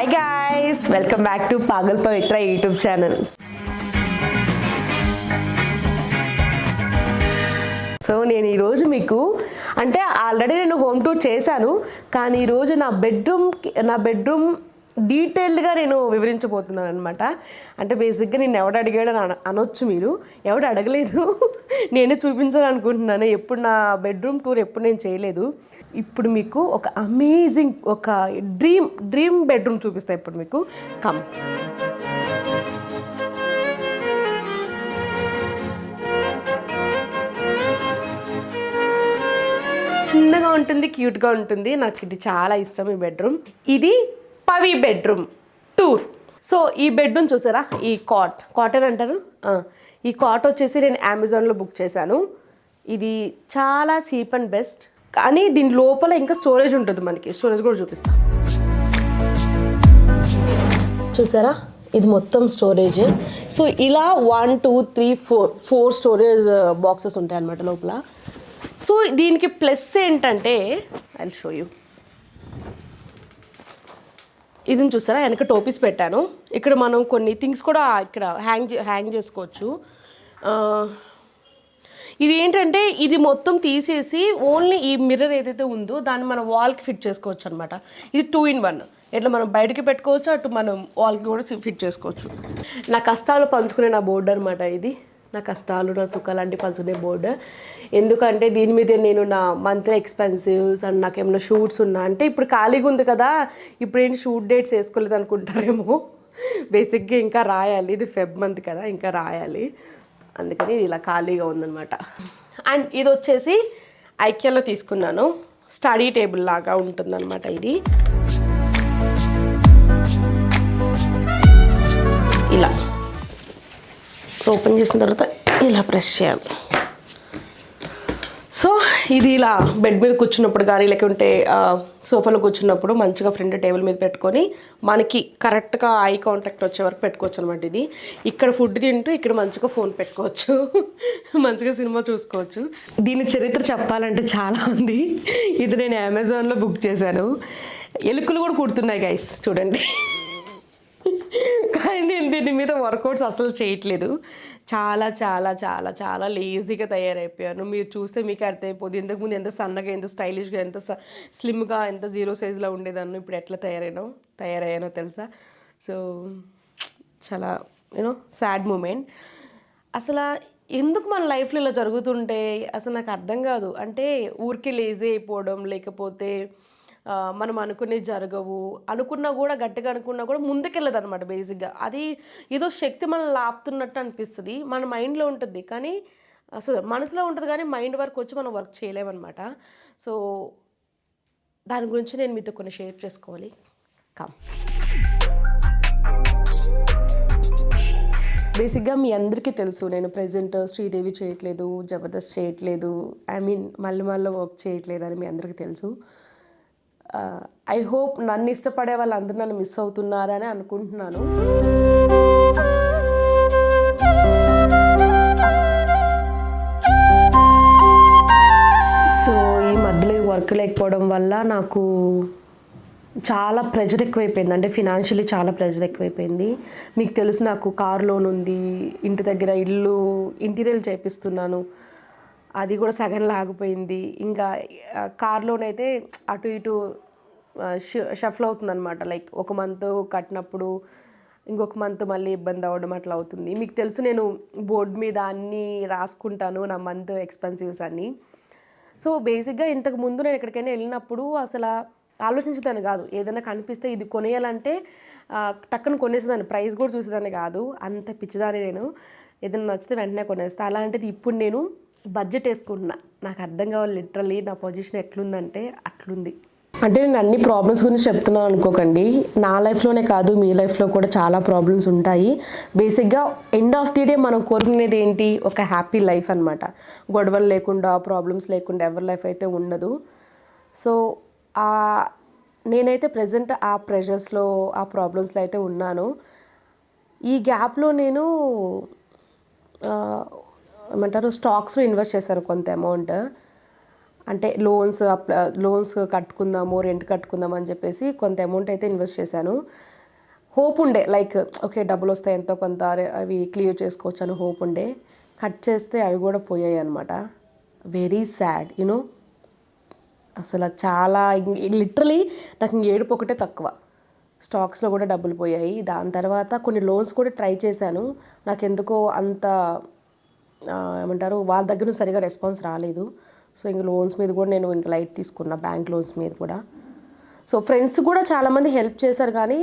Hi guys, welcome back to Pagal Pavitra YouTube channel. So నేను ఈరోజు మీకు అంటే ఆల్రెడీ నేను హోమ్ టూర్ చేశాను, కానీ ఈరోజు నా బెడ్రూమ్ డీటెయిల్డ్గా నేను వివరించబోతున్నాను అనమాట. అంటే బేసిక్గా నేను ఎవడు అడిగాడు అని అనొచ్చు మీరు, ఎవడు అడగలేదు. నేనే చూపించాలనుకుంటున్నాను. ఎప్పుడు నా బెడ్రూమ్ టూర్ ఎప్పుడు నేను చేయలేదు. ఇప్పుడు మీకు ఒక అమేజింగ్ ఒక డ్రీమ్ బెడ్రూమ్ చూపిస్తాను ఇప్పుడు మీకు. కమ్. చిన్నగా ఉంటుంది, క్యూట్గా ఉంటుంది. నాకు ఇది చాలా ఇష్టం ఈ బెడ్రూమ్. ఇది పవి బెడ్రూమ్ టూర్. సో ఈ బెడ్రూమ్ చూసారా, ఈ కాటన్ అంటారు. ఈ కాట్ వచ్చేసి నేను అమెజాన్లో బుక్ చేశాను. ఇది చాలా చీప్ అండ్ బెస్ట్, కానీ దీని లోపల ఇంకా స్టోరేజ్ ఉంటుంది. మనకి స్టోరేజ్ కూడా చూపిస్తాను. చూసారా, ఇది మొత్తం స్టోరేజ్. సో ఇలా 1 2 3 4 స్టోరేజ్ బాక్సెస్ ఉంటాయి అన్నమాట లోపల. సో దీనికి ప్లస్ ఏంటంటే, ఐ విల్ షో యూ. ఇది చూసారా, వెనక టోపీస్ పెట్టాను. ఇక్కడ మనం కొన్ని థింగ్స్ కూడా ఇక్కడ హ్యాంగ్ చేసుకోవచ్చు. ఇది ఏంటంటే, ఇది మొత్తం తీసేసి ఓన్లీ ఈ మిర్రర్ ఏదైతే ఉందో దాన్ని మనం వాల్కి ఫిట్ చేసుకోవచ్చు అనమాట. ఇది 2 in 1. ఇట్లా మనం బయటకి పెట్టుకోవచ్చు, అటు మనం వాల్కి కూడా ఫిట్ చేసుకోవచ్చు. నా కష్టాలు పంచుకునే నా బోర్డు అనమాట ఇది. నా కష్టాలు, నా సుఖాలు లాంటివి పంచుకునే బోర్డు. ఎందుకంటే దీని మీద నేను నా మంత్లీ ఎక్స్పెన్సివ్స్ అండ్ నాకు ఏమైనా షూట్స్ ఉన్నా అంటే, ఇప్పుడు ఖాళీగా ఉంది కదా, ఇప్పుడు ఏంటి షూట్ డేట్స్ వేసుకోలేదు అనుకుంటారేమో. బేసిక్గా ఇంకా రాయాలి. ఇది ఫెబ్ మంత్ కదా, ఇంకా రాయాలి. అందుకని ఇది ఇలా ఖాళీగా ఉందన్నమాట. అండ్ ఇది వచ్చేసి ఐక్యాలో తీసుకున్నాను. స్టడీ టేబుల్ లాగా ఉంటుందన్నమాట ఇది. ఇలా ఓపెన్ చేసిన తర్వాత ఇలా ప్రెస్ చేయాలి. సో ఇది ఇలా బెడ్ మీద కూర్చున్నప్పుడు కానీ, లేకుంటే సోఫాలో కూర్చున్నప్పుడు మంచిగా ఫ్రంట్ టేబుల్ మీద పెట్టుకొని మనకి కరెక్ట్గా ఐ కాంటాక్ట్ వచ్చే వరకు పెట్టుకోవచ్చు అనమాట. ఇది ఇక్కడ ఫుడ్ తింటూ ఇక్కడ మంచిగా ఫోన్ పెట్టుకోవచ్చు, మంచిగా సినిమా చూసుకోవచ్చు. దీని చరిత్ర చెప్పాలంటే చాలా ఉంది. ఇది నేను అమెజాన్లో బుక్ చేశాను. ఎలుకలు కూడా కుడుతున్నాయి గైస్, చూడండి. కానీ నేను దీని మీద వర్కౌట్స్ అసలు చేయట్లేదు. చాలా చాలా చాలా చాలా లేజీగా తయారైపోయాను. మీరు చూస్తే మీకు అర్థమైపోతుంది. ఇంతకుముందు ఎంత సన్నగా, ఎంత స్టైలిష్గా, ఎంత స్లిమ్గా, ఎంత 0 సైజ్లో ఉండేదాన్ని. ఇప్పుడు ఎట్లా తయారయ్యానో తెలుసా. సో చాలా సాడ్ మూమెంట్. అసలు ఎందుకు మన లైఫ్లో ఇలా జరుగుతుంటే అసలు నాకు అర్థం కాదు. అంటే ఊరికే లేజీ అయిపోవడం, లేకపోతే మనం అనుకునే జరగవు, అనుకున్నా కూడా గట్టిగా అనుకున్నా కూడా ముందుకెళ్ళదు అనమాట. బేసిక్గా అది ఏదో శక్తి మనం లాపుతున్నట్టు అనిపిస్తుంది. మన మైండ్లో ఉంటుంది, కానీ అసలు మనసులో ఉంటుంది, కానీ మైండ్ వరకు వచ్చి మనం వర్క్ చేయలేమన్నమాట. సో దాని గురించి నేను మీతో కొన్ని షేర్ చేసుకోవాలి. కమ్. బేసిక్గా మీ అందరికీ తెలుసు, నేను ప్రజెంట్ శ్రీదేవి చేయట్లేదు, జబర్దస్త్ చేయట్లేదు, మళ్ళీ వర్క్ చేయట్లేదు అని మీ అందరికీ తెలుసు. ఐ హోప్ నన్ను ఇష్టపడే వాళ్ళందరూ నన్ను మిస్ అవుతున్నారని అనుకుంటున్నాను. సో ఈ మధ్యలో ఈ వర్క్ లేకపోవడం వల్ల నాకు చాలా ప్రెషర్ ఎక్కువైపోయింది. అంటే ఫినాన్షియలీ చాలా ప్రెషర్ ఎక్కువైపోయింది. మీకు తెలుసు, నాకు కార్ లోన్ ఉంది, ఇంటి దగ్గర ఇల్లు ఇంటీరియర్ చేపిస్తున్నాను, అది కూడా సగం లాగిపోయింది. ఇంకా కార్ లోన్ అయితే అటు ఇటు షఫల్ అవుతుందన్నమాట. లైక్ ఒక మంత్ కట్టినప్పుడు ఇంకొక మంత్ మళ్ళీ ఇబ్బంది అవ్వడం అట్లా అవుతుంది. మీకు తెలుసు, నేను బోర్డు మీద అన్నీ రాసుకుంటాను, నా మంత్ ఎక్స్పెన్సివ్స్ అన్నీ. సో బేసిక్గా ఇంతకు ముందు నేను ఎక్కడికైనా వెళ్ళినప్పుడు అసలు ఆలోచించేదాన్ని కాదు. ఏదైనా కనిపిస్తే ఇది కొనేయాలంటే టక్కున కొనేసేదాన్ని, ప్రైస్ కూడా చూసేదాన్ని కాదు. అంత పిచ్చిదాన్ని నేను. ఏదైనా నచ్చితే వెంటనే కొనేస్తాను. అలాంటిది ఇప్పుడు నేను బడ్జెట్ వేసుకుంటున్నా. నాకు అర్థం కావాలి లిటరల్లీ నా పొజిషన్ ఎట్లుందంటే అట్లుంది. అంటే నేను అన్ని ప్రాబ్లమ్స్ గురించి చెప్తున్నాను అనుకోకండి. నా లైఫ్లోనే కాదు, మీ లైఫ్లో కూడా చాలా ప్రాబ్లమ్స్ ఉంటాయి. బేసిక్గా ఎండ్ ఆఫ్ ది డే మనం కోరుకునేది ఏంటి? ఒక హ్యాపీ లైఫ్ అనమాట. గొడవలు లేకుండా, ప్రాబ్లమ్స్ లేకుండా ఎవరి లైఫ్ అయితే ఉండదు. సో నేనైతే ప్రజెంట్ ఆ ప్రెషర్స్లో, ఆ ప్రాబ్లమ్స్లో అయితే ఉన్నాను. ఈ గ్యాప్లో నేను స్టాక్స్లో ఇన్వెస్ట్ చేశాను కొంత అమౌంట్. అంటే లోన్స్ కట్టుకుందాము, రెంట్ కట్టుకుందాము అని చెప్పేసి కొంత అమౌంట్ అయితే ఇన్వెస్ట్ చేశాను. హోప్ ఉండే లైక్ ఓకే డబ్బులు వస్తాయి ఎంతో కొంత అవి క్లియర్ చేసుకోవచ్చు అని హోప్ ఉండే. కట్ చేస్తే అవి కూడా పోయాయి అనమాట. Very sad you know. అసలు చాలా లిటరలీ నాకు ఏడుపు ఒకటే తక్కువ. స్టాక్స్లో కూడా డబ్బులు పోయాయి. దాని తర్వాత కొన్ని లోన్స్ కూడా ట్రై చేశాను. నాకు ఎందుకో అంత ఏమంటారు వాళ్ళ దగ్గర నుంచి సరిగా రెస్పాన్స్ రాలేదు. సో ఇంక లోన్స్ మీద కూడా నేను ఇంక లైట్ తీసుకున్నా, బ్యాంక్ లోన్స్ మీద కూడా. సో ఫ్రెండ్స్ కూడా చాలామంది హెల్ప్ చేశారు, కానీ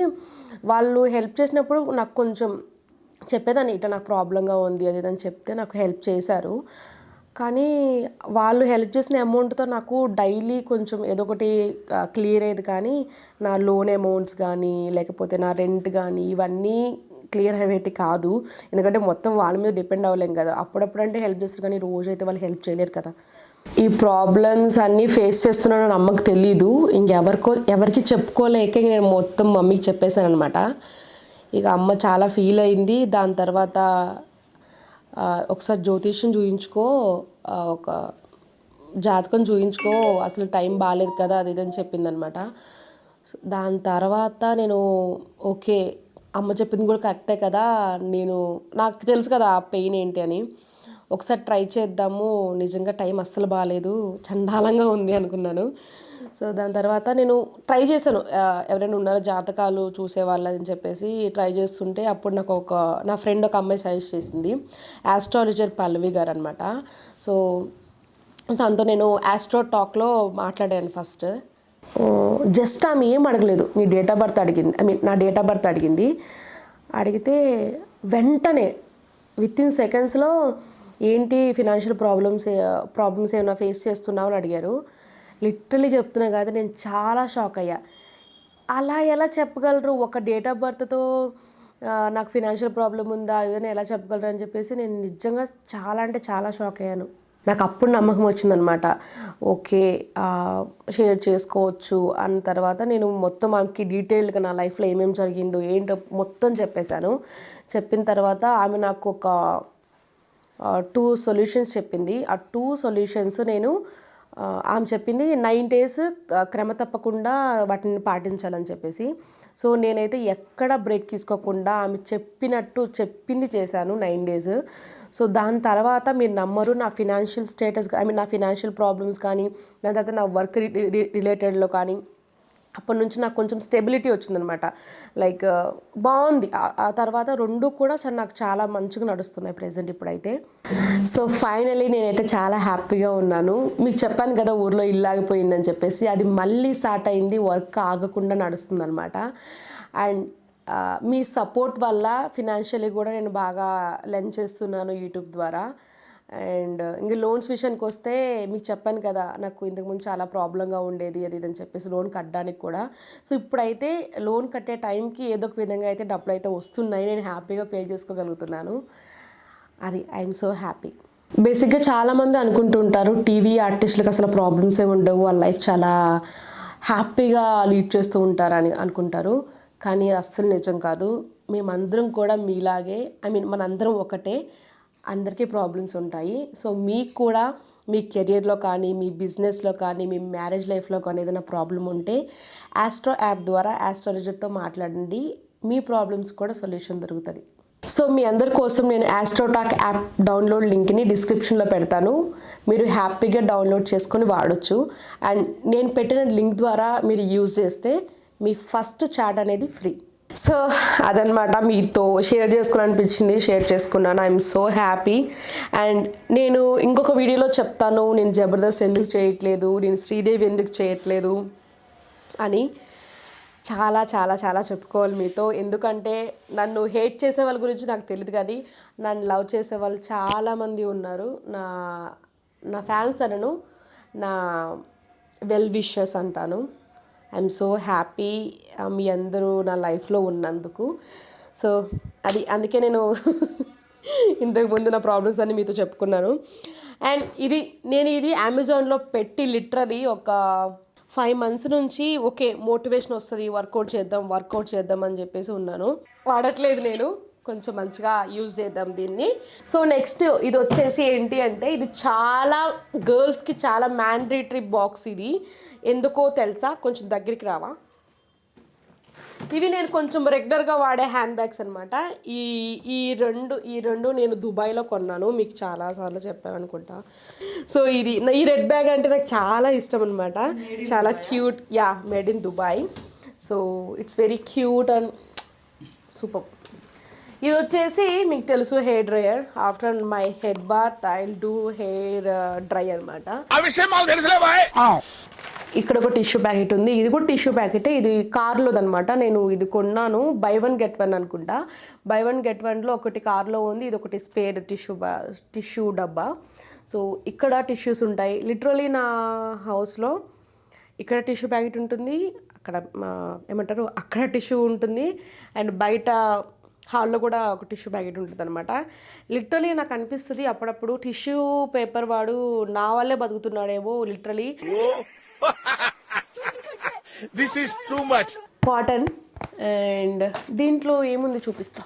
వాళ్ళు హెల్ప్ చేసినప్పుడు నాకు కొంచెం చెప్పేదాన్ని ఇట్లా నాకు ప్రాబ్లంగా ఉంది అది అని చెప్తే నాకు హెల్ప్ చేశారు. కానీ వాళ్ళు హెల్ప్ చేసిన అమౌంట్తో నాకు డైలీ కొంచెం ఏదో ఒకటి క్లియర్ అయ్యేది, కానీ నా లోన్ అమౌంట్స్ కానీ లేకపోతే నా రెంట్ కానీ ఇవన్నీ క్లియర్ అయ్యేటి కాదు. ఎందుకంటే మొత్తం వాళ్ళ మీద డిపెండ్ అవ్వలేం కదా. అప్పుడప్పుడు అంటే హెల్ప్ చేస్తారు, కానీ రోజైతే వాళ్ళు హెల్ప్ చేయలేరు కదా. ఈ ప్రాబ్లమ్స్ అన్నీ ఫేస్ చేస్తున్నానని అమ్మకి తెలీదు. ఎవరికి చెప్పుకోలేక నేను మొత్తం మమ్మీకి చెప్పేశాను అనమాట. ఇక అమ్మ చాలా ఫీల్ అయింది. దాని తర్వాత ఒకసారి జ్యోతిష్యం చూయించుకో, ఒక జాతకం చూయించుకో, అసలు టైం బాగాలేదు కదా అది ఇది అని చెప్పిందనమాట. దాని తర్వాత నేను ఓకే అమ్మ చెప్పింది కూడా కరెక్టే కదా, నాకు తెలుసు కదా ఆ పెయిన్ ఏంటి అని, ఒకసారి ట్రై చేద్దాము. నిజంగా టైం అస్సలు బాగాలేదు, చండాలంగా ఉంది అనుకున్నాను. సో దాని తర్వాత నేను ట్రై చేశాను, ఎవరైనా ఉన్నారో జాతకాలు చూసేవాళ్ళని చెప్పేసి ట్రై చేస్తుంటే అప్పుడు నాకు నా ఫ్రెండ్ ఒక అమ్మాయి సజెస్ట్ చేసింది, ఆస్ట్రాలజర్ పల్లవి గారు అనమాట. సో తనతో నేను ఆస్ట్రో టాక్లో మాట్లాడాను ఫస్ట్. జస్ట్ ఆమె ఏం అడగలేదు, నీ డేట్ ఆఫ్ బర్త్ అడిగింది. నా డేట్ ఆఫ్ బర్త్ అడిగింది. వెంటనే వితిన్ సెకండ్స్లో ఏంటి ఫినాన్షియల్ ప్రాబ్లమ్స్ ఏమైనా ఫేస్ చేస్తున్నావు అని అడిగారు. లిటరలీ చెప్తున్నా కదా, నేను చాలా షాక్ అయ్యా. అలా ఎలా చెప్పగలరు, ఒక డేట్ ఆఫ్ బర్త్తో నాకు ఫినాన్షియల్ ప్రాబ్లం ఉందా ఇవన్నీ ఎలా చెప్పగలరు అని చెప్పేసి నేను నిజంగా చాలా అంటే చాలా షాక్ అయ్యాను. నాకు అప్పుడు నమ్మకం వచ్చిందనమాట. ఓకే షేర్ చేసుకోవచ్చు అన్న తర్వాత నేను మొత్తం ఆమెకి డీటెయిల్డ్గా నా లైఫ్లో ఏమేమి జరిగిందో ఏంటో మొత్తం చెప్పేశాను. చెప్పిన తర్వాత ఆమె నాకు ఒక 2 సొల్యూషన్స్ చెప్పింది. ఆ 2 సొల్యూషన్స్ నేను ఆమె చెప్పింది 9 days క్రమ తప్పకుండా వాటిని పాటించాలని చెప్పేసి. సో నేనైతే ఎక్కడ బ్రేక్ తీసుకోకుండా ఆమె చెప్పింది చేశాను 9 days. సో దాని తర్వాత మీరు నమ్మరు, నా ఫినాన్షియల్ స్టేటస్ నా ఫినాన్షియల్ ప్రాబ్లమ్స్ కానీ, దాని తర్వాత నా వర్క్ రిలేటెడ్లో కానీ అప్పటి నుంచి నాకు కొంచెం స్టెబిలిటీ వచ్చిందనమాట. లైక్ బాగుంది. ఆ తర్వాత 2 కూడా నాకు చాలా మంచిగా నడుస్తున్నాయి ప్రెజెంట్ ఇప్పుడైతే. సో ఫైనలీ నేనైతే చాలా హ్యాపీగా ఉన్నాను. మీకు చెప్పాను కదా ఊర్లో ఇల్లు ఆగిపోయిందని చెప్పేసి, అది మళ్ళీ స్టార్ట్ అయింది, వర్క్ ఆగకుండా నడుస్తుంది అనమాట. అండ్ మీ సపోర్ట్ వల్ల ఫినాన్షియలీ కూడా నేను బాగా లెర్న్ చేస్తున్నాను యూట్యూబ్ ద్వారా. అండ్ ఇంక లోన్స్ విషయానికి వస్తే మీకు చెప్పాను కదా, నాకు ఇంతకుముందు చాలా ప్రాబ్లంగా ఉండేది అది ఇదని చెప్పేసి లోన్ కట్టడానికి కూడా. సో ఇప్పుడైతే లోన్ కట్టే టైంకి ఏదో ఒక విధంగా అయితే డబ్బులు అయితే వస్తున్నాయి, నేను హ్యాపీగా పే చేసుకోగలుగుతున్నాను. అది ఐఎమ్ సో హ్యాపీ. బేసిక్గా చాలామంది అనుకుంటుంటారు టీవీ ఆర్టిస్టులకు అసలు ప్రాబ్లమ్స్ ఏమి ఉండవు, వాళ్ళ లైఫ్ చాలా హ్యాపీగా లీడ్ చేస్తూ ఉంటారని అనుకుంటారు. కానీ అస్సలు నిజం కాదు. మేమందరం కూడా మీలాగే మనందరం ఒకటే, అందరికీ ప్రాబ్లమ్స్ ఉంటాయి. సో మీకు కూడా మీ కెరియర్లో కానీ, మీ బిజినెస్లో కానీ, మీ మ్యారేజ్ లైఫ్లో కానీ ఏదైనా ప్రాబ్లం ఉంటే ఆస్ట్రో యాప్ ద్వారా ఆస్ట్రాలజర్తో మాట్లాడండి, మీ ప్రాబ్లమ్స్ కూడా సొల్యూషన్ దొరుకుతుంది. సో మీ అందరి కోసం నేను ఆస్ట్రో టాక్ యాప్ డౌన్లోడ్ లింక్ని డిస్క్రిప్షన్లో పెడతాను. మీరు హ్యాపీగా డౌన్లోడ్ చేసుకొని వాడచ్చు. అండ్ నేను పెట్టిన లింక్ ద్వారా మీరు యూజ్ చేస్తే మీ ఫస్ట్ చాట్ అనేది ఫ్రీ. సో అదనమాట, మీతో షేర్ చేసుకోవాలనిపించింది, షేర్ చేసుకున్నాను. I'm so happy. అండ్ నేను ఇంకొక వీడియోలో చెప్తాను నేను జబర్దస్త్ ఎందుకు చేయట్లేదు, నేను శ్రీదేవి ఎందుకు చేయట్లేదు అని. చాలా చాలా చాలా చెప్పుకోవాలి మీతో. ఎందుకంటే నన్ను హేట్ చేసే వాళ్ళ గురించి నాకు తెలియదు, కానీ నన్ను లవ్ చేసే వాళ్ళు చాలామంది ఉన్నారు. నా ఫ్యాన్స్ అనను, నా వెల్ విషర్స్ అంటాను. ఐఎమ్ సో హ్యాపీ మీ అందరూ నా లైఫ్లో ఉన్నందుకు. సో అందుకే నేను ఇంతకుముందు నా ప్రాబ్లమ్స్ అన్నీ మీతో చెప్పుకున్నాను. అండ్ ఇది అమెజాన్లో పెట్టి లిటరలీ ఒక 5 months నుంచి ఓకే మోటివేషన్ వస్తుంది, వర్కౌట్ చేద్దాం అని చెప్పేసి ఉన్నాను. వాడట్లేదు నేను, కొంచెం మంచిగా యూజ్ చేద్దాం దీన్ని. సో నెక్స్ట్ ఇది వచ్చేసి ఏంటి అంటే, ఇది చాలా గర్ల్స్కి చాలా మ్యాండేటరీ బాక్స్. ఇది ఎందుకో తెలుసా, కొంచెం దగ్గరికి రావా, ఇవి నేను కొంచెం రెగ్యులర్గా వాడే హ్యాండ్ బ్యాగ్స్ అనమాట. ఈ ఈ రెండు నేను దుబాయ్లో కొన్నాను, మీకు చాలాసార్లు చెప్పాను అనుకుంటా. సో ఈ రెడ్ బ్యాగ్ అంటే నాకు చాలా ఇష్టం అనమాట, చాలా cute. Made in Dubai. So it's very cute and super. ఇది వచ్చేసి మీకు తెలుసు hair dryer. After my head bath I will do hair dry అనమాట. ఇక్కడ ఒక టిష్యూ ప్యాకెట్ ఉంది, ఇది కూడా టిష్యూ ప్యాకెట్. ఇది కార్లోదనమాట. నేను ఇది కొన్నాను బై 1 get 1 అనుకుంటా. బై 1 get 1లో ఒకటి కార్లో ఉంది, ఇది ఒకటి స్పేర్ టిష్యూ డబ్బా. సో ఇక్కడ టిష్యూస్ ఉంటాయి. లిటరలీ నా హౌస్లో ఇక్కడ టిష్యూ ప్యాకెట్ ఉంటుంది, అక్కడ ఏమంటారు అక్కడ టిష్యూ ఉంటుంది, అండ్ బయట హాల్లో కూడా ఒక టిష్యూ ప్యాకెట్ ఉంటుంది అనమాట. లిటరలీ నాకు అనిపిస్తుంది అప్పుడప్పుడు టిష్యూ పేపర్ వాడు నా వల్లే బతుకుతున్నాడేమో. Literally this is too much. Cotton. And దీంట్లో ఏముంది చూపిస్తా.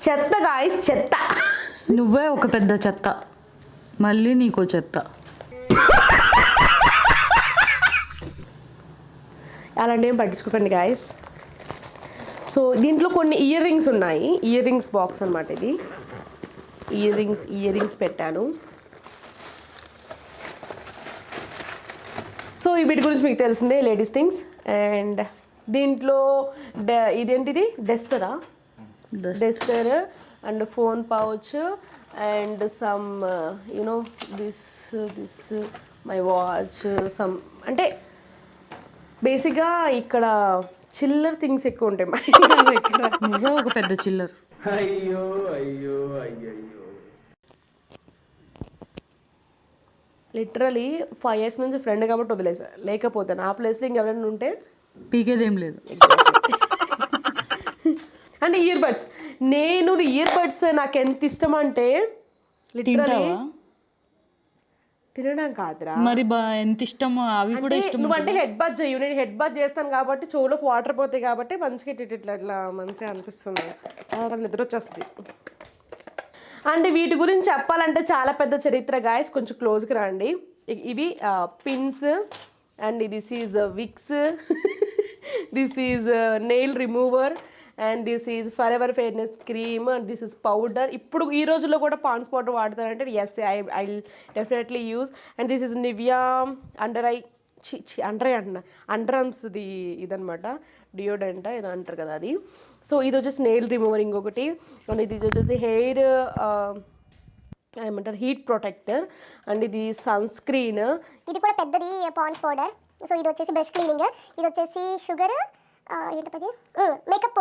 చెత్త గాయస్, చెత్త. నువ్వే ఒక పెద్ద చెత్త, మళ్ళీ నీకో చెత్త. అలాంటి ఏం పట్టించుకోకండి గాయస్. సో దీంట్లో కొన్ని ఇయర్ రింగ్స్ ఉన్నాయి, ఇయర్ రింగ్స్ బాక్స్ అనమాట ఇది. ఇయర్ రింగ్స్ పెట్టాను. సో వీటి గురించి మీకు తెలిసిందే, లేడీస్ థింగ్స్. అండ్ దీంట్లో ఇదేంటిది Duster and phone pouch and some this my watch, some అంటే బేసిక్గా ఇక్కడ చిల్లర్ థింగ్స్ ఎక్కువ ఉంటాయి మరి ఇక్కడ. నువ్వే ఒక పెద్ద చిల్లర్. అయ్యో అయ్యో అయ్యో. లిటరలీ 5 years నుంచి ఫ్రెండ్ కాబట్టి వదిలేసా, లేకపోతే నా ప్లేస్లో ఇంకెవరైనా ఉంటే పీకేదేం లేదు. అంటే ఇయర్ బడ్స్ నాకు ఎంత ఇష్టం అంటే లిటరలీ తినడం కాదురా మరి ఎంత ఇష్టమో అవి కూడా ఇష్టం. నువ్వంటే హెడ్ బాత్ చేయు, నేను హెడ్ బాత్ చేస్తాను కాబట్టి చెవులోకి వాటర్ పోతాయి కాబట్టి మంచిగా ఇట్లా మంచిగా అనిపిస్తుంది, నిద్ర వచ్చేస్తుంది. అంటే వీటి గురించి చెప్పాలంటే చాలా పెద్ద చరిత్ర గాయస్, కొంచెం క్లోజ్కి రండి. ఇవి pins and this is Vicks, this is nail remover, and this is forever fairness cream, and this is powder. ఇప్పుడు ఈ రోజుల్లో కూడా పాండ్స్ పౌడర్ వాడతారంటే yes I definitely use. And this is Nivea under ఆర్మ్స్ది ఇదనమాట, deodorant ఏదో అంటారు కదా అది. సో ఇది వచ్చేసి నెయిల్ రిమూవర్ ఇంకొకటి, అండ్ ఇది వచ్చేసి హెయిర్ ఏమంటారు హీట్ ప్రొటెక్టర్, అండ్ ఇది సన్ స్క్రీన్. ఇది కూడా పెద్దది పాండ్స్ పౌడర్. సో ఇది వచ్చేసి బ్రష్ క్లీనింగ్, ఇది వచ్చేసి షుగర్ ఏంటది మేకప్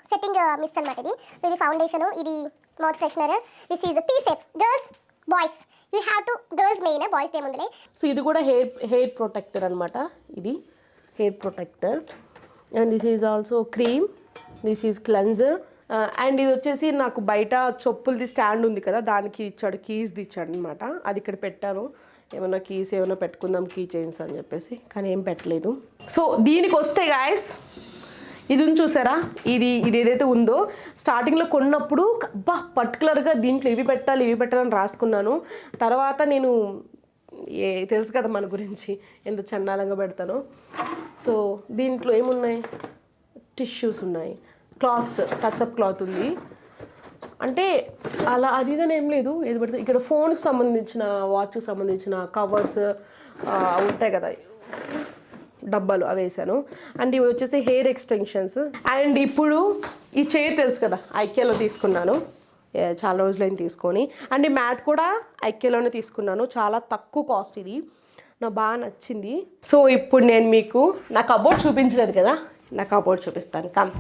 సెట్టింగ్ మిస్ట్ అనమాట ఇది. సో ఇది ఫౌండేషన్, ఇది mouth freshener. This is Pee Safe girls boys, you have to girls main, boys ఏముండలే. సో ఇది కూడా హెయిర్ ప్రొటెక్టర్ అనమాట, ఇది hair protector. And this is also cream, this is cleanser. And ఇది వచ్చేసి నాకు బయట చెప్పులది స్టాండ్ ఉంది కదా, దానికి ఇచ్చాడు, కీస్ది ఇచ్చాడు అనమాట. అది ఇక్కడ పెట్టాను, ఏమైనా కీస్ ఏమైనా పెట్టుకుందాం కీ చైన్స్ అని చెప్పేసి, కానీ ఏం పెట్టలేదు. సో దీనికి వస్తే గాయస్, ఇది చూసారా, ఇది ఏదైతే ఉందో స్టార్టింగ్లో కొన్నప్పుడు పర్టికులర్గా దీంట్లో ఇవి పెట్టాలని రాసుకున్నాను. తర్వాత నేను తెలుసు కదా మన గురించి ఎంత చండాలంగా పెడతానో. సో దీంట్లో ఏమున్నాయి, టిష్యూస్ ఉన్నాయి, క్లాత్స్, టచ్అప్ క్లాత్ ఉంది. అంటే అలా అది ఇదని ఏం లేదు, ఏది పడితే ఇక్కడ ఫోన్కి సంబంధించిన, వాచ్కి సంబంధించిన కవర్స్ ఉంటాయి కదా డబ్బాలు, అవి వేసాను. అండ్ ఇవి వచ్చేసి హెయిర్ ఎక్స్టెన్షన్స్. అండ్ ఇప్పుడు ఈ చైర్ తెలుసు కదా, ఐక్యాలో తీసుకున్నాను, చాలా రోజులైంది తీసుకొని. అండ్ ఈ మ్యాట్ కూడా ఐక్యాలోనే తీసుకున్నాను, చాలా తక్కువ కాస్ట్, ఇది నాకు బాగా నచ్చింది. సో ఇప్పుడు నేను మీకు నా కబోర్డ్ చూపించలేదు కదా, నా కబోర్డ్ చూపిస్తాను. కమ్.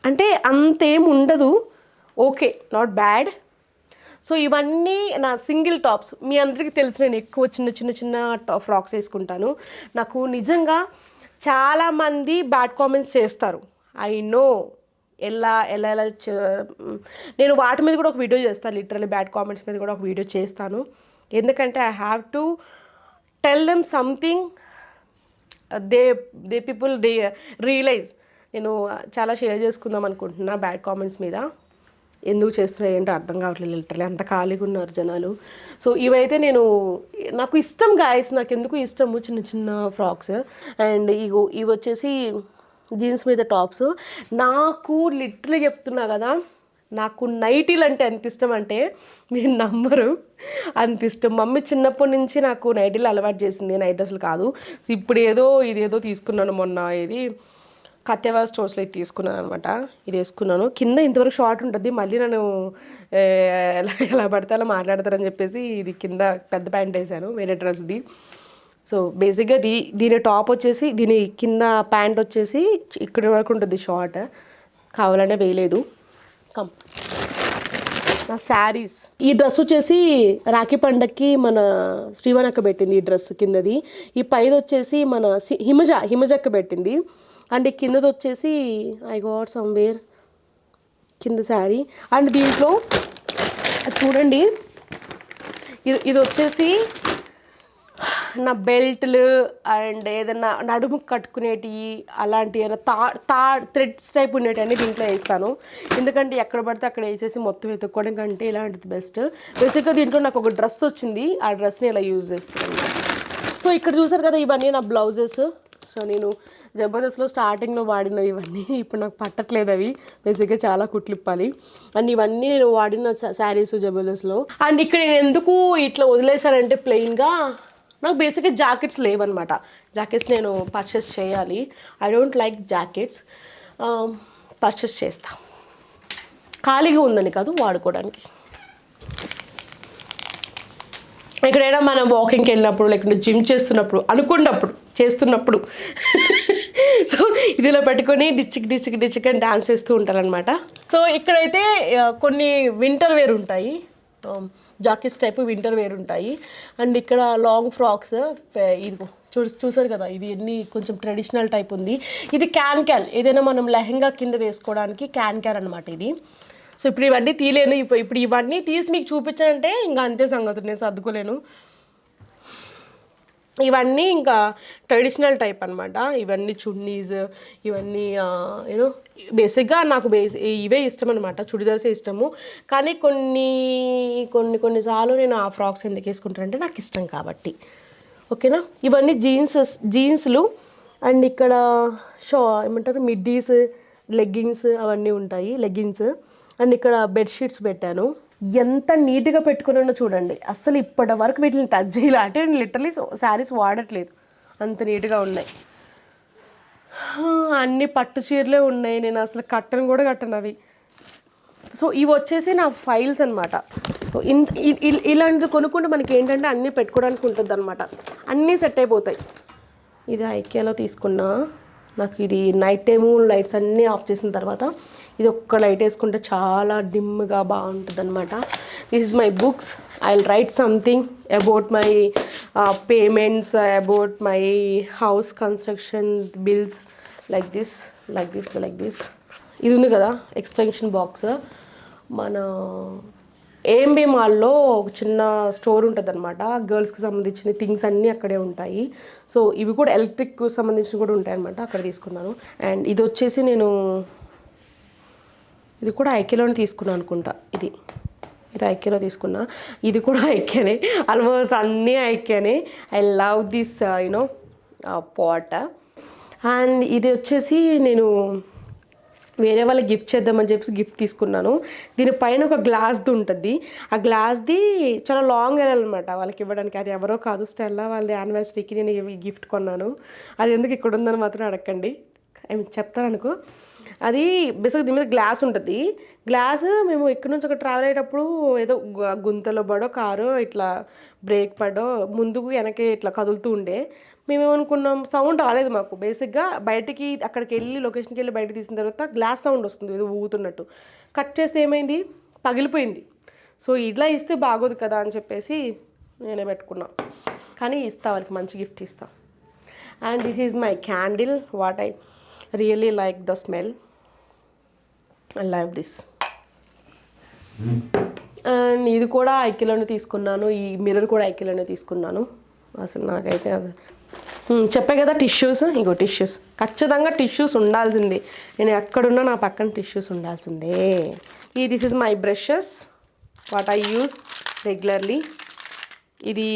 అంటే అంతేం ఉండదు, ఓకే, నాట్ బ్యాడ్. సో ఇవన్నీ నా సింగిల్ టాప్స్. మీ అందరికీ తెలుసు నేను ఎక్కువ చిన్న ఫ్రాక్స్ వేసుకుంటాను. నాకు నిజంగా చాలామంది బ్యాడ్ కామెంట్స్ చేస్తారు, ఐ నో. ఎలా నేను వాటి మీద కూడా ఒక వీడియో చేస్తాను, లిటరల్లీ బ్యాడ్ కామెంట్స్ మీద కూడా ఒక వీడియో చేస్తాను. ఎందుకంటే I have to tell them something, they people realise. నేను చాలా షేర్ చేసుకుందాం అనుకుంటున్నా బ్యాడ్ కామెంట్స్ మీద. ఎందుకు చేస్తున్నాయి ఏంటో అర్థం కావట్లేదు లిటరలీ, అంత ఖాళీగా ఉన్నారు జనాలు. సో ఇవైతే నాకు ఇష్టం గాయస్, నాకు ఎందుకు ఇష్టము చిన్న చిన్న ఫ్రాక్స్. అండ్ ఇవి వచ్చేసి జీన్స్ మీద టాప్స్. నాకు లిటరలీ చెప్తున్నా కదా, నాకు నైటీలు అంటే ఎంత ఇష్టం అంటే మీరు నమ్మరు, అంత ఇష్టం. మమ్మీ చిన్నప్పటి నుంచి నాకు నైటీలు అలవాటు చేసింది, నైట్ డ్రెస్సులు కాదు. ఇప్పుడు ఇదేదో తీసుకున్నాను మొన్న, ఇది కత్యవా స్టోర్స్లో ఇది తీసుకున్నాను అనమాట. ఇది వేసుకున్నాను, కింద ఇంతవరకు షార్ట్ ఉంటుంది, మళ్ళీ నన్ను ఎలా పడితే అలా మాట్లాడతారని చెప్పేసి ఇది కింద పెద్ద ప్యాంట్ వేసాను వేరే డ్రెస్ది. సో బేసిక్గా దీని టాప్ వచ్చేసి, దీని కింద ప్యాంట్ వచ్చేసి ఇక్కడి వరకు ఉంటుంది షార్ట్, కావాలనే వేయలేదు. కమ్ నా శారీస్. ఈ డ్రెస్ వచ్చేసి రాఖీ పండక్కి మన శ్రీవనక్క పెట్టింది ఈ డ్రెస్ కిందది. ఈ పైది వచ్చేసి మన హిమజక్క పెట్టింది. అండ్ ఈ కిందది వచ్చేసి ఐ గాట్ సమ్వేర్ కింద శారీ. అండ్ దీంట్లో చూడండి, ఇది వచ్చేసి నా బెల్ట్లు అండ్ ఏదైనా నడుము కట్టుకునేటివి అలాంటి ఏదైనా థ్రెడ్స్ టైప్ ఉండేవి అన్నీ దీంట్లో వేస్తాను. ఎందుకంటే ఎక్కడ పడితే అక్కడ వేసేసి మొత్తం వెతుక్కోవడం కంటే ఇలాంటిది బెస్ట్. బేసిక్గా దీంట్లో నాకు ఒక డ్రెస్ వచ్చింది, ఆ డ్రెస్ని ఇలా యూజ్ చేస్తున్నాను. సో ఇక్కడ చూసారు కదా, ఇవన్నీ నా బ్లౌజెస్. సో నేను జబర్దస్త్లో స్టార్టింగ్లో వాడినవి ఇవన్నీ, ఇప్పుడు నాకు పట్టట్లేదు అవి, బేసిక్గా చాలా కుట్లిప్పాలి. అండ్ ఇవన్నీ నేను వాడిన శారీస్ జబర్దస్త్లో. అండ్ ఇక్కడ నేను ఎందుకు ఇట్లా వదిలేసానంటే ప్లెయిన్గా, నాకు బేసిక్గా జాకెట్స్ లేవన్నమాట. జాకెట్స్ నేను పర్చేస్ చేయాలి. I don't like jackets, purchase చేస్తా. ఖాళీగా ఉందని కాదు, వాడుకోవడానికి. ఎక్కడైనా మనం వాకింగ్కి వెళ్ళినప్పుడు, లేకుంటే జిమ్ చేస్తున్నప్పుడు సో ఇది ఇలా పెట్టుకొని డిచ్చిక్ అని డాన్స్ చేస్తూ ఉంటారనమాట. సో ఇక్కడైతే కొన్ని వింటర్ వేర్ ఉంటాయి, జాకెట్స్ టైపు వింటర్ వేర్ ఉంటాయి. అండ్ ఇక్కడ లాంగ్ ఫ్రాక్స్, ఇది చూసారు కదా, ఇది ఎన్ని కొంచెం ట్రెడిషనల్ టైప్ ఉంది. ఇది క్యాన్ ఏదైనా మనం లెహంగా కింద వేసుకోవడానికి క్యాన్ అనమాట ఇది. సో ఇప్పుడు ఇవన్నీ తీయలేను, ఇప్పుడు ఇవన్నీ తీసి మీకు చూపించానంటే ఇంకా అంతే సంగతి, నేను సర్దుకోలేను. ఇవన్నీ ఇంకా ట్రెడిషనల్ టైప్ అనమాట. ఇవన్నీ చున్నీస్, ఇవన్నీ యూనో బేసిక్గా నాకు ఇవే ఇష్టం అనమాట, చుడిదార్సే ఇష్టము. కానీ కొన్నిసార్లు నేను ఆ ఫ్రాక్స్ ఎందుకు వేసుకుంటానంటే నాకు ఇష్టం కాబట్టి. ఓకేనా, ఇవన్నీ జీన్స్లు. అండ్ ఇక్కడ ఏమంటారు మిడ్డీస్, లెగ్గింగ్స్ అవన్నీ ఉంటాయి, లెగ్గింగ్స్. అండ్ ఇక్కడ బెడ్షీట్స్ పెట్టాను, ఎంత నీట్గా పెట్టుకున్నానో చూడండి. అస్సలు ఇప్పటి వరకు వీటిని టచ్ చేయాలి అంటే నేను లిటరలీ శారీస్ వాడట్లేదు, అంత నీట్గా ఉన్నాయి. అన్ని పట్టు చీరలే ఉన్నాయి, నేను అసలు కట్టను అవి. సో ఇవి వచ్చేసి నా ఫైల్స్ అనమాట. సో ఇలాంటిది కొనుక్కుంటే మనకి ఏంటంటే అన్నీ పెట్టుకోవడానికి ఉంటుంది అనమాట, అన్నీ సెట్ అయిపోతాయి. ఇది ఐకియాలో తీసుకున్నా. నాకు ఇది నైట్ టైము లైట్స్ అన్నీ ఆఫ్ చేసిన తర్వాత ఇది ఒక్క లైట్ వేసుకుంటే చాలా డిమ్గా బాగుంటుంది అనమాట. This is my books. I will write something about my payments, about my house construction bills, like this. ఇది ఉంది కదా ఎక్స్టెన్షన్ బాక్స్, మన ఏఎంబి మాల్లో ఒక చిన్న స్టోర్ ఉంటుంది అనమాట, గర్ల్స్కి సంబంధించిన థింగ్స్ అన్నీ అక్కడే ఉంటాయి. సో ఇవి కూడా ఎలక్ట్రిక్ సంబంధించినవి కూడా ఉంటాయి అనమాట, అక్కడ తీసుకున్నాను. అండ్ ఇది వచ్చేసి ఇది కూడా ఐకేలోనే తీసుకున్నాను అనుకుంటా. ఇది ఐకేలో తీసుకున్నా, ఇది కూడా ఐకేనే, ఆల్మోస్ట్ అన్నీ ఐకేనే. I love this pot. And ఇది వచ్చేసి నేను వేరే వాళ్ళకి గిఫ్ట్ చేద్దామని చెప్పి గిఫ్ట్ తీసుకున్నాను. దీనిపైన ఒక గ్లాస్ది ఉంటుంది, ఆ గ్లాస్ది చాలా లాంగ్ వెళ్ళాలన్నమాట వాళ్ళకి ఇవ్వడానికి. అది ఎవరో కాదు, స్టెల్లా వాళ్ళది యానివర్సరీకి నేను ఈ గిఫ్ట్ కొన్నాను. అది ఎందుకు ఇక్కడ ఉందని మాత్రం అడగండి, చెప్తాను అనుకో. అది బేసిక్గా దీని మీద గ్లాస్ ఉంటుంది. గ్లాస్ మేము ఇక్కడ నుంచి ఒక ట్రావెల్ అయ్యేటప్పుడు ఏదో గుంతలో పడో కారు ఇట్లా బ్రేక్ పడో ముందుకు వెనకే ఇట్లా కదులుతూ ఉండే. మేమేమనుకున్నాం, సౌండ్ రాలేదు మాకు. బేసిక్గా బయటికి అక్కడికి వెళ్ళి లొకేషన్కి వెళ్ళి బయటకు తీసిన తర్వాత గ్లాస్ సౌండ్ వస్తుంది ఏదో ఊగుతున్నట్టు. కట్ చేస్తే ఏమైంది, పగిలిపోయింది. సో ఇలా ఇస్తే బాగోదు కదా అని చెప్పేసి నేనే పెట్టుకున్నా. కానీ ఇస్తా, వాళ్ళకి మంచి గిఫ్ట్ ఇస్తా. And this is my candle, what I really like the smell. I love this. And ఇది కూడా ఐకిలోనే తీసుకున్నాను, ఈ మిర్రర్ కూడా ఐకిలోనే తీసుకున్నాను. అసలు నాకైతే చెప్పే కదా టిష్యూస్, ఇగో టిష్యూస్, ఖచ్చితంగా టిష్యూస్ ఉండాల్సిందే. నేను ఎక్కడున్నా నా పక్కన టిష్యూస్ ఉండాల్సిందే. This is my brushes what I use regularly. ఇది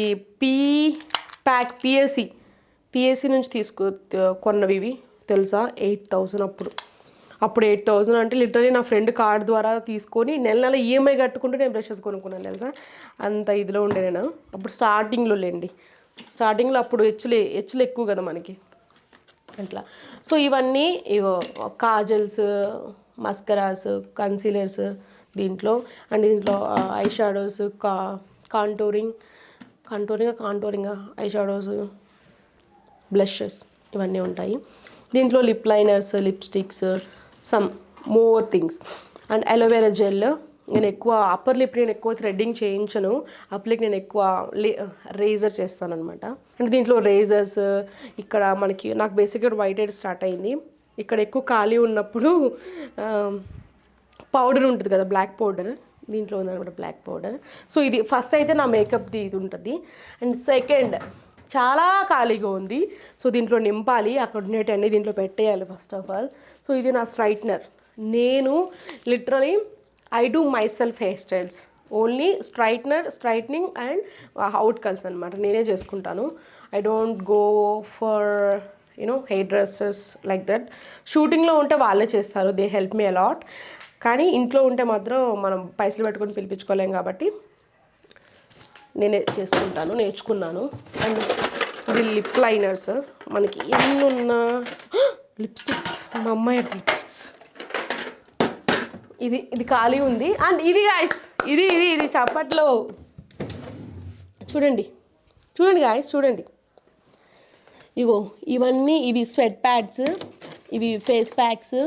పిఎస్సి నుంచి కొన్నవి ఇవి తెలుసా, 8,000 అప్పుడు 8,000 అంటే లిటరలీ నా ఫ్రెండ్ కార్డ్ ద్వారా తీసుకొని నెల ఈఎంఐ కట్టుకుంటూ నేను బ్రషెస్ కొనుక్కున్నాను తెలుసా. అంత ఇదిలో ఉండే నేను అప్పుడు స్టార్టింగ్లో అప్పుడు హెచ్చులు ఎక్కువ కదా మనకి అట్లా. సో ఇవన్నీ ఇగో కాజల్స్, మస్కరాస్, కన్సీలర్స్ దీంట్లో. అండ్ దీంట్లో I shadows, contouring I shadows, blushes ఇవన్నీ ఉంటాయి. దీంట్లో lip liners, lipsticks, some more things. And aloe vera gel. నేను ఎక్కువ అప్పర్ లిప్ నేను ఎక్కువ థ్రెడ్డింగ్ చేయించను, అప్పర్ లిప్ నేను ఎక్కువ రేజర్ చేస్తాను అనమాట. అంటే దీంట్లో రేజర్స్ ఇక్కడ నాకు బేసిక్గా వైట్ హెడ్ స్టార్ట్ అయింది. ఇక్కడ ఎక్కువ ఖాళీ ఉన్నప్పుడు పౌడర్ ఉంటుంది కదా, బ్లాక్ పౌడర్, దీంట్లో ఉందన్నమాట బ్లాక్ పౌడర్. సో ఇది ఫస్ట్ అయితే నా మేకప్ది ఇది ఉంటుంది. అండ్ సెకండ్ చాలా ఖాళీగా ఉంది, సో దీంట్లో నింపాలి, అక్కడ ఉండేటన్నీ దీంట్లో పెట్టేయాలి ఫస్ట్ ఆఫ్ ఆల్. సో ఇది నా స్ట్రైట్నర్. నేను literally I do my self hair styles, only straightening and out calls అనమాట నేనే చేసుకుంటాను. I don't go for hair dresses like that. షూటింగ్లో ఉంటే వాళ్ళే చేస్తారు, దే హెల్ప్ మీ అలాట్. కానీ ఇంట్లో ఉంటే మాత్రం మనం పైసలు పెట్టుకొని పిలిపించుకోలేం కాబట్టి నేనే చేసుకుంటాను, నేర్చుకున్నాను. అండ్ ఇది లిప్ లైనర్స్, మనకి ఎన్ని ఉన్న లిప్స్టిక్స్, మా అమ్మాయి లిప్స్టిక్స్, ఇది ఖాళీ ఉంది. అండ్ ఇది గాయస్, ఇది చప్పట్లో చూడండి గాయస్, చూడండి. ఇగో ఇవి స్వెట్ ప్యాడ్స్, ఇవి ఫేస్ ప్యాక్స్,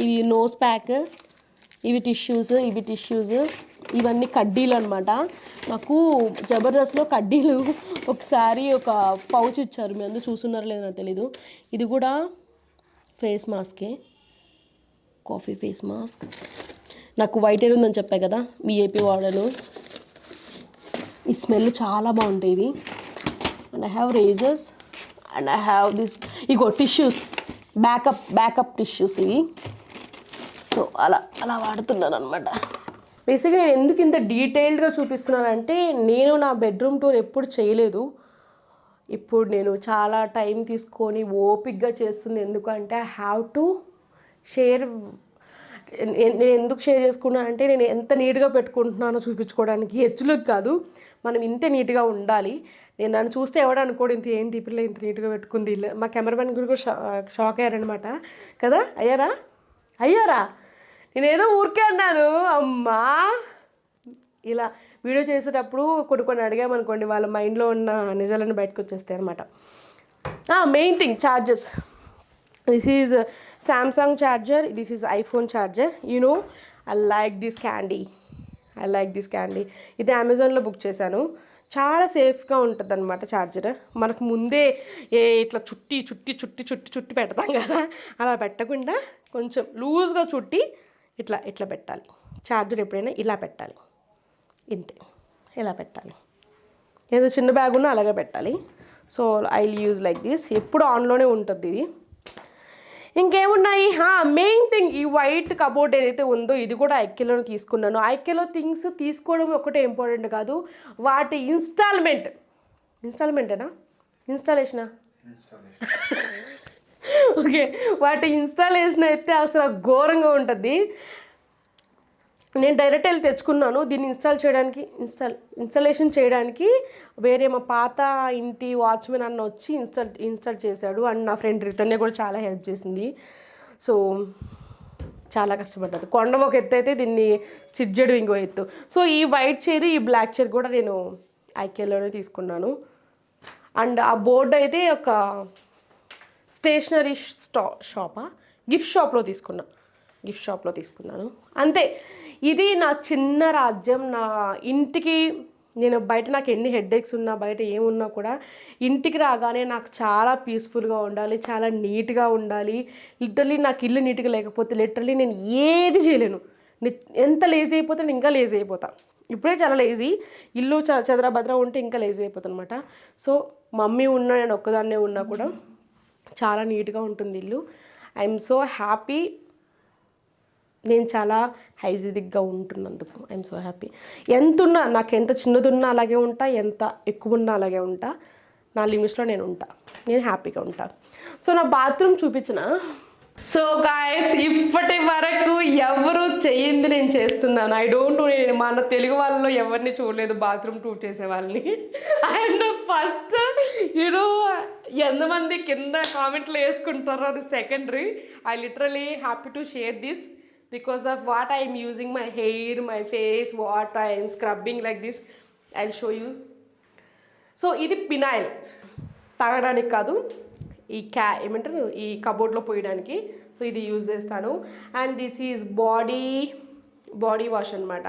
ఇవి నోస్ ప్యాక్, ఇవి టిష్యూస్, ఇవన్నీ కడ్డీలు అనమాట. నాకు జబర్దస్త్లో కడ్డీలు ఒకసారి ఒక పౌచ్ ఇచ్చారు, మీ అందరూ చూస్తున్నారో లేదో నాకు తెలీదు. ఇది కూడా ఫేస్ మాస్కే, కాఫీ ఫేస్ మాస్క్. నాకు వైట్ హెయిర్ ఉందని చెప్పా కదా, విఏపీ వాడను. ఈ స్మెల్ చాలా బాగుంటాయి ఇవి. And I have razor's and I have this, ego tissues, backup tissues ఇవి. సో అలా వాడుతున్నాను అనమాట. బేసిక్గా నేను ఎందుకు ఇంత డీటెయిల్డ్గా చూపిస్తున్నానంటే నేను నా బెడ్రూమ్ టూర్ ఎప్పుడు చేయలేదు. ఇప్పుడు నేను చాలా టైం తీసుకొని ఓపిక్గా చేస్తుంది. ఎందుకంటే ఐ హ్యావ్ టు షేర్. నేను ఎందుకు షేర్ చేసుకున్నానంటే నేను ఎంత నీట్గా పెట్టుకుంటున్నానో చూపించుకోవడానికి, హెచ్చులకు కాదు, మనం ఇంతే నీట్గా ఉండాలి. నేను నన్ను చూస్తే ఎవడు అనుకోడు ఇంత ఏంటి పిల్ల ఇంత నీట్గా పెట్టుకుంది. మా కెమెరామెన్ కూడా షాక్ అయ్యారనమాట కదా. అయ్యారా నేనేదో ఊరికే అన్నాను అమ్మా. ఇలా వీడియో చేసేటప్పుడు కొన్ని అడిగామనుకోండి, వాళ్ళ మైండ్లో ఉన్న నిజాలను బయటకు వచ్చేస్తాయి అనమాట. Main thing charges. This is Samsung charger, this is iPhone charger. I like this candy. ఇది అమెజాన్లో బుక్ చేశాను. చాలా సేఫ్గా ఉంటుంది అనమాట చార్జర్. మనకు ముందే ఇట్లా చుట్టి పెడతాం కదా, అలా పెట్టకుండా కొంచెం లూజ్గా చుట్టి ఇట్లా పెట్టాలి. చార్జర్ ఎప్పుడైనా ఇలా పెట్టాలి, ఇంతే, ఇలా పెట్టాలి. ఏదో చిన్న బ్యాగ్ ఉన్నా అలాగే పెట్టాలి. So I use like this. ఎప్పుడు ఆన్లోనే ఉంటుంది ఇది. ఇంకేమున్నాయి, మెయిన్ థింగ్ ఈ వైట్ కబోర్డ్ ఏదైతే ఉందో ఇది కూడా ఐక్యలోనే తీసుకున్నాను. ఐక్యలో థింగ్స్ తీసుకోవడం ఒకటే ఇంపార్టెంట్ కాదు, వాటి ఇన్స్టాలేషనా ఓకే, వాటి ఇన్స్టాలేషన్ అయితే అసలు ఘోరంగా ఉంటుంది. నేను డైరెక్ట్ వెళ్ళి తెచ్చుకున్నాను. దీన్ని ఇన్స్టాలేషన్ చేయడానికి వేరే మా పాత ఇంటి వాచ్మెన్ అన్న వచ్చి ఇన్స్టాల్ చేశాడు. అండ్ నా ఫ్రెండ్ రితన్య కూడా చాలా హెల్ప్ చేసింది. సో చాలా కష్టపడ్డారు. కొండ ఒక ఎత్తు అయితే దీన్ని స్టిచ్ చేయడం ఇంకో ఎత్తు. సో ఈ వైట్ చైర్, ఈ బ్లాక్ చైర్ కూడా నేను ఐకేలోనే తీసుకున్నాను. అండ్ ఆ బోర్డు అయితే ఒక స్టేషనరీ గిఫ్ట్ షాప్లో తీసుకున్నాను అంతే. ఇది నా చిన్న రాజ్యం. నా ఇంటికి నేను బయట నాకు ఎన్ని హెడ్ఏక్స్ ఉన్నా, బయట ఏమున్నా కూడా ఇంటికి రాగానే నాకు చాలా పీస్ఫుల్గా ఉండాలి, చాలా నీట్గా ఉండాలి. లిటరలీ నాకు ఇల్లు నీట్గా లేకపోతే లిటరలీ నేను ఏది చేయలేను. ఎంత లేజీ అయిపోతే నేను ఇంకా లేజీ అయిపోతా. ఇప్పుడే చాలా లేజీ, ఇల్లు చదరభద్ర ఉంటే ఇంకా లేజీ అయిపోతుంది అనమాట. సో మమ్మీ ఉన్నా నేను ఒక్కదాన్నే ఉన్నా కూడా చాలా నీట్గా ఉంటుంది ఇల్లు. ఐఎమ్ సో హ్యాపీ, నేను చాలా హైజీనిక్గా ఉంటున్నందుకు ఐఎమ్ సో హ్యాపీ. ఎంత ఉన్నా, నాకు ఎంత చిన్నదున్నా అలాగే ఉంటా, ఎంత ఎక్కువ ఉన్నా అలాగే ఉంటా. నా లిమిట్స్లో నేను ఉంటా, నేను హ్యాపీగా ఉంటా. సో నా బాత్రూమ్ చూపించిన. సో గాయస్, ఇప్పటి వరకు ఎవరు చెయ్యింది నేను చేస్తున్నాను. ఐ డోంట్ నో, నేను మన తెలుగు వాళ్ళలో ఎవరిని చూడలేదు బాత్రూమ్ టూర్ చేసే వాళ్ళని. అండ్ ఫస్ట్ ఎంతమంది కింద కామెంట్లు వేసుకుంటారో అది secondary. I literally happy to share this because of what I am using my hair, my face, what I am scrubbing like this. I'll show you. So ఇది penile, తాగడానికి కాదు, ఈ ఏమంటారు ఈ కబోర్డ్లో పోయడానికి. సో ఇది యూజ్ చేస్తాను. And this is body wash అనమాట.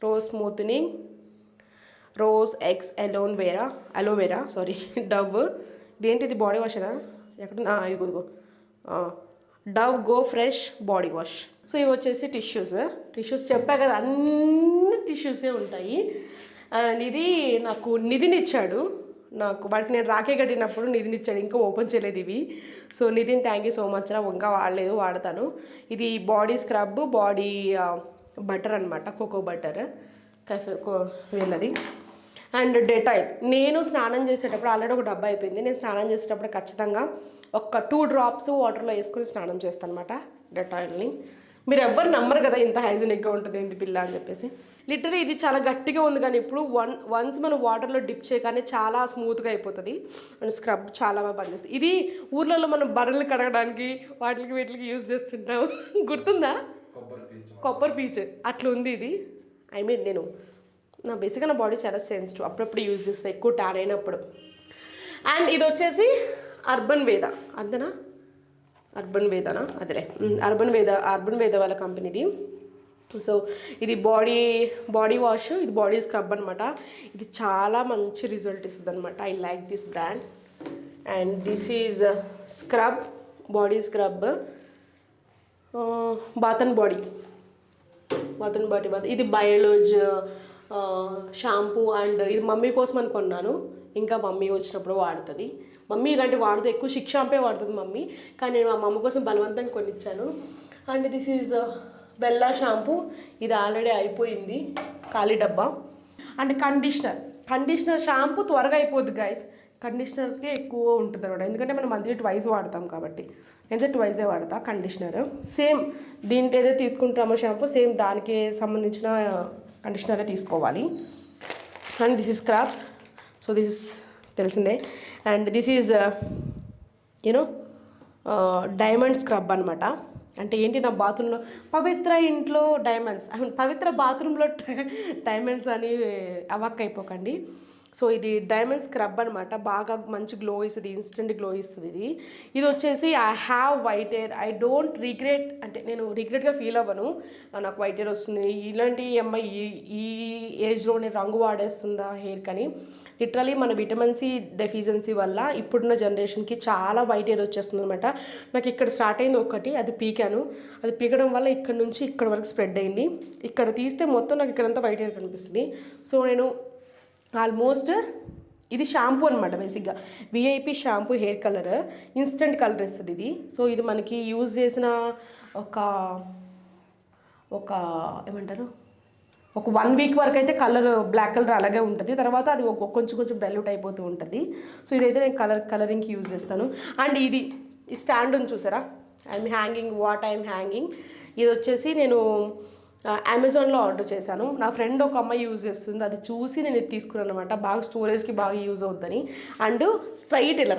Rose smoothing, rose x aloe vera sorry Dove. ఇదేంటిది బాడీ వాషేనా? ఎక్కడ ఇదిగో Dove go fresh body wash. So ఇవి వచ్చేసి టిష్యూస్ చెప్పా కదా, అన్ని టిష్యూసే ఉంటాయి. అండ్ ఇది నాకు నిధినిచ్చాడు, నాకు వాటికి నేను రాఖీ కట్టినప్పుడు నిధినిచ్చాడు, ఇంకా ఓపెన్ చేయలేదు ఇవి. So Nidhin thank you so much రా, ఇంకా వాడతాను. ఇది బాడీ స్క్రబ్, బాడీ బటర్ అనమాట, కోకో బటర్ వీళ్ళది. అండ్ డెటాయిల్, నేను స్నానం చేసేటప్పుడు ఆల్రెడీ ఒక డబ్బా అయిపోయింది. నేను స్నానం చేసేటప్పుడు ఖచ్చితంగా ఒక 2 drops వాటర్లో వేసుకుని స్నానం చేస్తాను అనమాట డెటాయిల్ని. మీరు ఎవ్వరు నమ్మరు కదా ఇంత హైజీనిక్గా ఉంటుంది ఏంటి పిల్ల అని చెప్పేసి. లిటరలీ ఇది చాలా గట్టిగా ఉంది, కానీ ఇప్పుడు వన్స్ మనం వాటర్లో డిప్ చేయగానే చాలా స్మూత్గా అయిపోతుంది. అండ్ స్క్రబ్ చాలా బాగా పనిచేస్తుంది. ఇది ఊర్లలో మనం బర్రెలు కడగడానికి వీటికి యూజ్ చేస్తుంటాం, గుర్తుందా? కొబ్బరి పీచు అట్లా ఉంది ఇది. ఐ మీన్ నేను బేసిక్గా నా బాడీ చాలా సెన్సిటివ్, అప్పుడప్పుడు యూజ్ చేస్తాను ఎక్కువ ట్యాన్ అయినప్పుడు. అండ్ ఇది వచ్చేసి అర్బన్ వేదానా అదిలే అర్బన్ వేద వాళ్ళ కంపెనీది. సో ఇది బాడీ వాష్, ఇది బాడీ స్క్రబ్ అనమాట. ఇది చాలా మంచి రిజల్ట్ ఇస్తుంది అనమాట. I like this brand. And this is scrub, body scrub, bath and body. ఇది బయోలోజ్ షాంపూ. అండ్ ఇది మమ్మీ కోసం అని కొన్నాను, ఇంకా మమ్మీ వచ్చినప్పుడు వాడుతుంది. మమ్మీ ఇలాంటి వాడుతుంది, ఎక్కువ షిక్ షాంపే వాడుతుంది మమ్మీ, కానీ నేను మా మమ్మీ కోసం బలవంతంగా కొనిచ్చాను. And this is Bella shampoo, ఇది ఆల్రెడీ అయిపోయింది, ఖాళీ డబ్బా. అండ్ కండిషనర్ షాంపూ త్వరగా అయిపోద్ది గైస్, కండిషనర్కే ఎక్కువ ఉంటుంది అనమాట, ఎందుకంటే మనం మంత్లీ 2 వాడతాం కాబట్టి. నేనైతే 2 వాడతా కండిషనర్. సేమ్ దీంట్లో ఏదైతే తీసుకుంటామో షాంపూ, సేమ్ దానికి సంబంధించిన కండిషనరే తీసుకోవాలి. And this is scrubs. So this is తెలిసిందే. And this is diamond scrub అనమాట. అంటే ఏంటి, నా బాత్రూంలో పవిత్ర ఇంట్లో డైమండ్స్, పవిత్ర బాత్రూంలో డైమండ్స్ అని అవాక్ అయిపోకండి. సో ఇది డైమండ్ స్క్రబ్ అనమాట, బాగా మంచి గ్లో ఇస్తుంది, ఇన్స్టెంట్ గ్లో ఇస్తుంది. ఇది వచ్చేసి I have white hair, I don't regret, అంటే నేను రిగ్రెట్గా ఫీల్ అవ్వను నాకు వైట్ హెయిర్ వస్తుంది. ఇలాంటి అమ్మాయి ఈ ఏజ్లోనే రంగు వాడేస్తుందా హెయిర్ కానీ, లిటరలీ మన విటమిన్ సి డెఫిషియన్సీ వల్ల ఇప్పుడున్న జనరేషన్కి చాలా వైట్ హెయిర్ వచ్చేస్తుంది అనమాట. నాకు ఇక్కడ స్టార్ట్ అయింది ఒకటి, అది పీకాను, అది పీకడం వల్ల ఇక్కడ నుంచి ఇక్కడ వరకు స్ప్రెడ్ అయింది. ఇక్కడ తీస్తే మొత్తం నాకు ఇక్కడంతా వైట్ హెయిర్ కనిపిస్తుంది. సో నేను ఆల్మోస్ట్, ఇది షాంపూ అనమాట, బేసిక్గా VIP shampoo, hair colour, instant colour ఇస్తుంది ఇది. సో ఇది మనకి యూజ్ చేసిన ఒక ఏమంటారు, ఒక 1 వీక్ వరకు అయితే కలర్ బ్లాక్ కలర్ అలాగే ఉంటుంది, తర్వాత అది కొంచెం డైల్యూట్ అయిపోతూ ఉంటుంది. సో ఇదైతే నేను కలరింగ్కి యూజ్ చేస్తాను. అండ్ ఇది ఈ స్టాండ్ ఉంది చూసారా, ఐఎమ్ హ్యాంగింగ్. ఇది వచ్చేసి నేను అమెజాన్లో ఆర్డర్ చేశాను. నా ఫ్రెండ్ ఒక అమ్మాయి యూజ్ చేస్తుంది, అది చూసి నేను ఇది తీసుకున్నాను అనమాట, బాగా స్టోరేజ్కి బాగా యూజ్ అవుతుందని. అండ్ స్ట్రైట్ ఇలా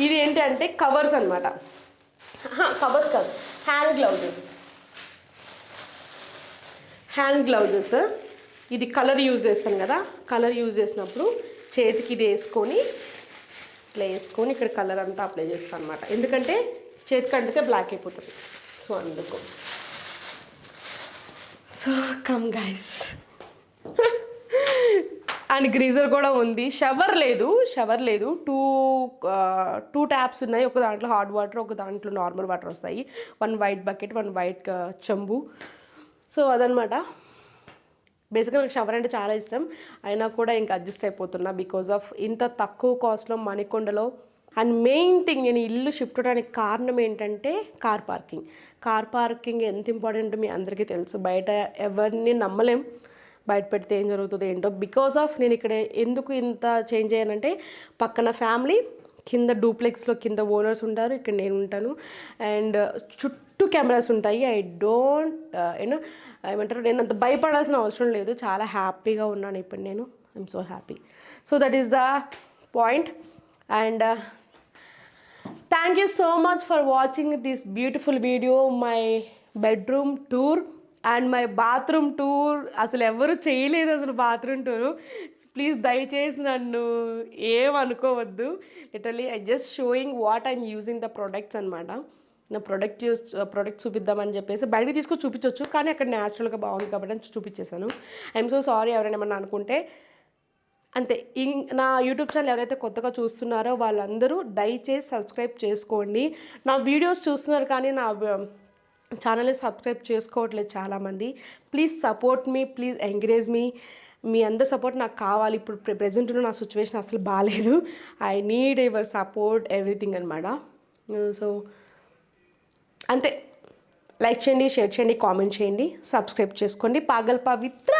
ఇది ఏంటి అంటే కవర్స్ అనమాట, కవర్స్ కాదు, హ్యాండ్ గ్లౌజెస్. ఇది కలర్ యూజ్ చేస్తాను కదా, కలర్ యూజ్ చేసినప్పుడు చేతికి ఇది వేసుకొని ఇట్లా వేసుకొని ఇక్కడ కలర్ అంతా అప్లై చేస్తాను అనమాట, ఎందుకంటే చేతికి అంటితే బ్లాక్ అయిపోతుంది. సో అందుకు. So come guys. And greaser కూడా ఉంది, షవర్ లేదు. టూ ట్యాప్స్ ఉన్నాయి, ఒక దాంట్లో హాట్ వాటర్, ఒక దాంట్లో నార్మల్ వాటర్ వస్తాయి. 1 వైట్ బకెట్, 1 వైట్ చెంబు. సో అదనమాట. బేసిక్గా నాకు షవర్ అంటే చాలా ఇష్టం, అయినా కూడా ఇంకా అడ్జస్ట్ అయిపోతున్నా బికాజ్ ఆఫ్ ఇంత తక్కువ కాస్ట్లో మణికొండలో. అండ్ మెయిన్ థింగ్, నేను ఇల్లు షిఫ్ట్ అవడానికి కారణం ఏంటంటే కార్ పార్కింగ్ ఎంత ఇంపార్టెంట్ మీ అందరికీ తెలుసు. బయట ఎవరిని నమ్మలేం, బయట పెడితే ఏం జరుగుతుందో ఏంటో. బికాజ్ ఆఫ్ నేను ఇక్కడ ఎందుకు ఇంత చేంజ్ అయ్యానంటే, పక్కన ఫ్యామిలీ, కింద డూప్లెక్స్లో కింద ఓనర్స్ ఉంటారు, ఇక్కడ నేను ఉంటాను, అండ్ చుట్టూ కెమెరాస్ ఉంటాయి. ఐ డోంట్ ఏమంటారు, నేను అంత భయపడాల్సిన అవసరం లేదు. చాలా హ్యాపీగా ఉన్నాను ఇప్పుడు నేను. I'm so happy. So that is the point. And thank you so much for watching this beautiful video, my bedroom tour and my bathroom tour. అసలు ఎవరు చేయలేదు అసలు బాత్రూమ్ టూరు. ప్లీజ్ దయచేసి నన్ను ఏమనుకోవద్దు. Literally I just showing what I'm using the products అనమాట. నా product చూపిద్దామని చెప్పేసి బయటకు తీసుకొని చూపించవచ్చు, కానీ అక్కడ న్యాచురల్గా బాగుంది కాబట్టి అని చూపించేశాను. ఐఎమ్ సో సారీ ఎవరైనా ఏమన్నా అనుకుంటే. అంతే. నా యూట్యూబ్ ఛానల్ ఎవరైతే కొత్తగా చూస్తున్నారో వాళ్ళందరూ దయచేసి సబ్స్క్రైబ్ చేసుకోండి. నా వీడియోస్ చూస్తున్నారు కానీ నా ఛానల్ని సబ్స్క్రైబ్ చేసుకోవట్లేదు చాలామంది. Please support me, please encourage me. మీ అందరి సపోర్ట్ నాకు కావాలి. ఇప్పుడు ప్రెజెంట్ ఉన్న నా సిచ్యువేషన్ అసలు బాగాలేదు. I need your support everything అనమాట. సో అంతే. లైక్ చేయండి, షేర్ చేయండి, కామెంట్ చేయండి, సబ్స్క్రైబ్ చేసుకోండి. పాగల్ పవిత్ర.